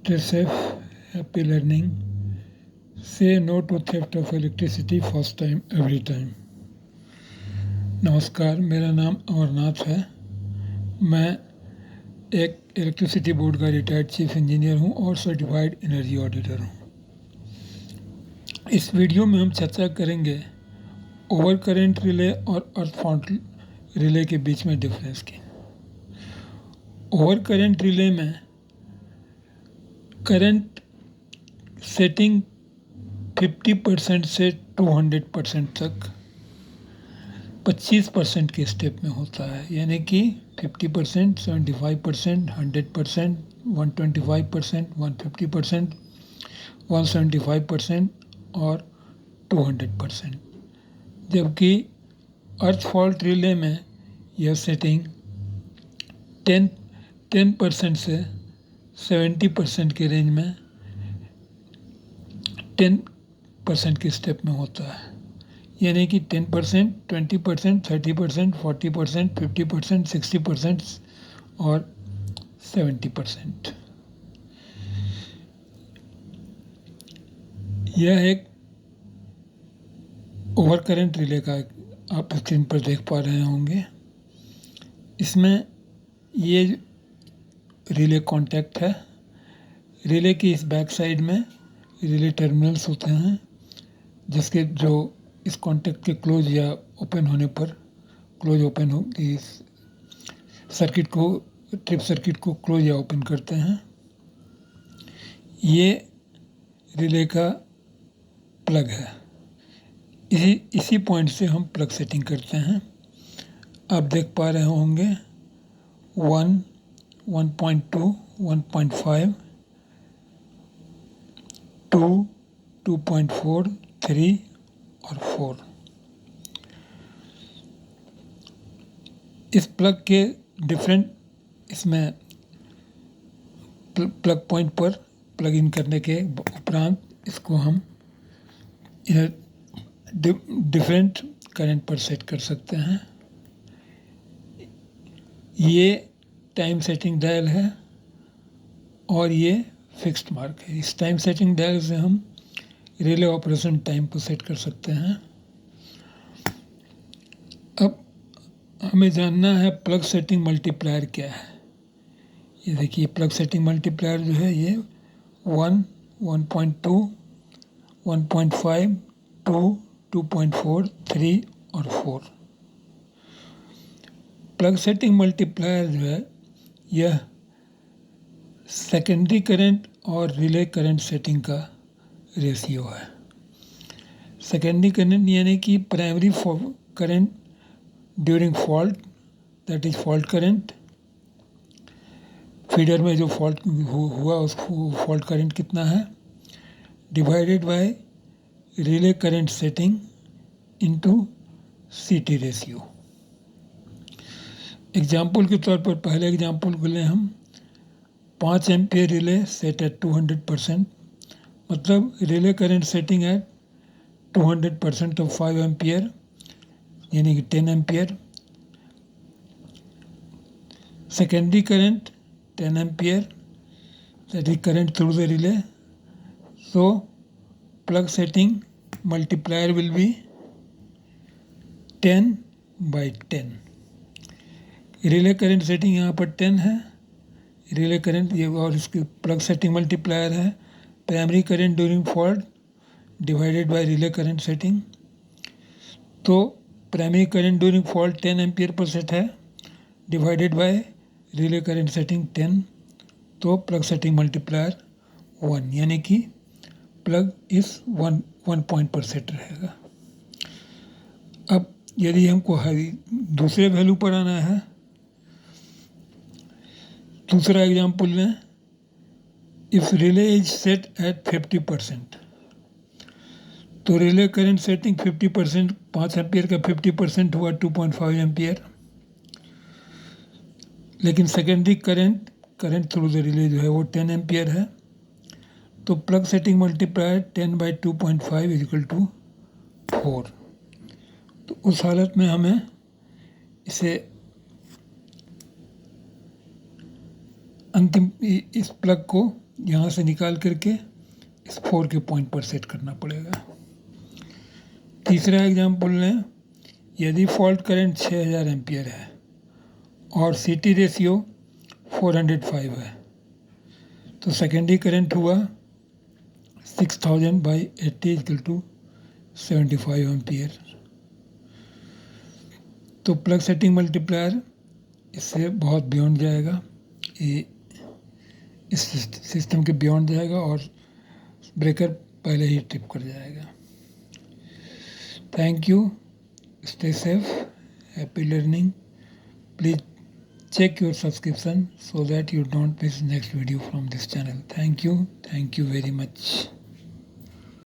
Stay safe, happy learning. Say no to theft of electricity first time every time. नमस्कार, मेरा नाम अमरनाथ है। मैं एक इलेक्ट्रिसिटी बोर्ड का रिटायर्ड चीफ इंजीनियर हूं और सर्टिफाइड एनर्जी ऑडिटर हूं। इस वीडियो में हम चर्चा करेंगे ओवर करंट रिले और अर्थ फॉल्ट रिले के बीच में डिफरेंस की। ओवर करंट रिले में करंट सेटिंग 50% से 200% तक 25% के स्टेप में होता है, यानी कि 50%, 75%, 100%, 125%, 150%, 175% और 200%। जबकि अर्थ फॉल्ट रिले में यह सेटिंग 10% से 70% के रेंज में 10% के स्टेप में होता है, यानी कि 10%, 20%, 30%, 40%, 50%, 60% और 70%। यह एक ओवर करंट रिले का आप स्क्रीन पर देख पा रहे होंगे। इसमें ये रिले कॉन्टैक्ट है। रिले की इस बैक साइड में रिले टर्मिनल्स होते हैं, जिसके जो इस कॉन्टैक्ट के क्लोज या ओपन होने पर क्लोज ओपन हो इस सर्किट को, ट्रिप सर्किट को क्लोज या ओपन करते हैं। ये रिले का प्लग है। इसी पॉइंट से हम प्लग सेटिंग करते हैं। आप देख पा रहे होंगे 1, 1.2, 1.5, 2, 2.4, 3 और 4। इस प्लग के डिफरेंट इसमें प्लग पॉइंट पर प्लग इन करने के उपरांत इसको हम डिफरेंट करंट पर सेट कर सकते हैं। ये टाइम सेटिंग डायल है और ये फिक्स्ड मार्क है। इस टाइम सेटिंग डायल से हम रिले ऑपरेशन टाइम को सेट कर सकते हैं। अब हमें जानना है प्लग सेटिंग मल्टीप्लायर क्या है। ये देखिए, प्लग सेटिंग मल्टीप्लायर जो है ये 1, 1.2, 1.5, 2, 2.4, 3 और 4। प्लग सेटिंग मल्टीप्लायर जो है यह सेकेंडरी करंट और रिले करंट सेटिंग का रेशियो है। सेकेंडरी करंट यानी कि primary current during fault, that is fault current. Feeder में जो फॉल्ट हुआ उसको फॉल्ट करंट कितना है, divided by relay current setting into सीटी रेशियो। एग्जाम्पल के तौर पर पहले एग्जाम्पल को लें हम। 5 एम्पियर रिले सेट एट 200%, मतलब relay current setting at 200% of 5 ampere, यानी कि 10 ampere. Secondary current 10 ampere, that is current through the relay. So plug setting multiplier will be 10/10। Relay current setting यहाँ पर 10 है, रिले करंट ये, और इसकी plug setting multiplier है primary current during fault divided by relay current setting. तो primary current during fault 10 ampere पर set है, divided by relay current setting 10, तो प्लग सेटिंग मल्टीप्लायर 1, यानी कि प्लग इस 1 पॉइंट पर सेट रहेगा। अब यदि हमको दूसरे वैल्यू पर आना है, दूसरा एग्जाम्पल लें। If relay is set at 50%, तो रिले करंट सेटिंग 50%, 5 एम्पियर का 50% हुआ 2.5 एम्पियर। लेकिन secondary current through the relay जो है वो 10 एम्पियर है, तो plug setting multiplier 10/2.5 equal to 4। तो उस हालत में हमें इसे अंतिम इस प्लग को यहाँ से निकाल करके इस 4 के पॉइंट पर सेट करना पड़ेगा। तीसरा एग्जाम्पल लें, यदि फॉल्ट करंट 6000 एम्पियर है और CT रेशियो 405 है तो सेकेंडरी करंट हुआ 6000/80 = 75 एम्पियर। तो प्लग सेटिंग मल्टीप्लायर इससे बहुत बियॉन्ड जाएगा, ये इस सिस्टम के बियॉन्ड जाएगा और ब्रेकर पहले ही ट्रिप कर जाएगा। Thank you, stay safe, happy learning. Please check your subscription so that you don't miss next video from this channel. Thank you very much.